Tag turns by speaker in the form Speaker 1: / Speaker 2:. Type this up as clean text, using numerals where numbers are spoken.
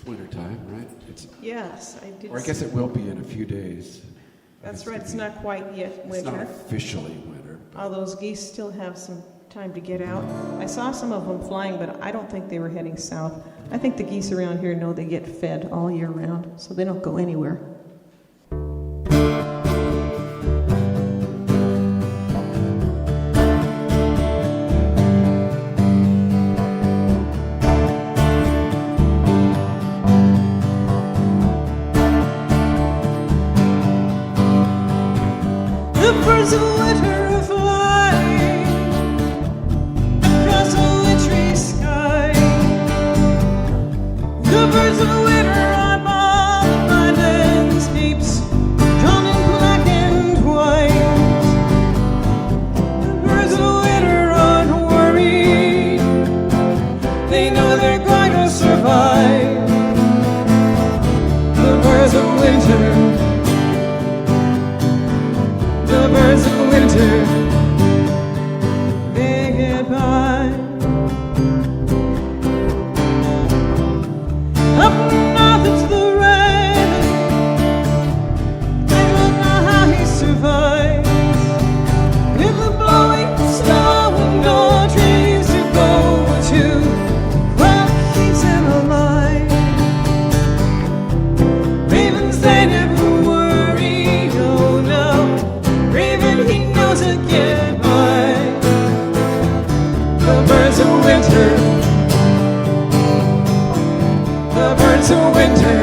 Speaker 1: It's wintertime, right?
Speaker 2: Yes, I did.
Speaker 1: Or I guess it will be in a few days.
Speaker 2: That's right, it's not quite yet
Speaker 1: It's not
Speaker 2: winter.
Speaker 1: officially winter.
Speaker 2: All those geese still have some time to get out. I saw some of them flying, but I don't think they were heading south. I think the geese around here know they get fed all year round, so they don't go anywhere. The birds of winter are flying across a wintry sky. The birds of winter on all the landscapes, drawn in black and white. The birds of winter aren't worried, they know they're going to survive. The birds of winter, the birds of winter, they get by. Up north it's the raven, I don't know how he survives. With the blowing snow and no trees to go to, what keeps him alive? Ravens, they never worry, oh no. Raven, he knows to get by. The birds of winter, the birds of winter,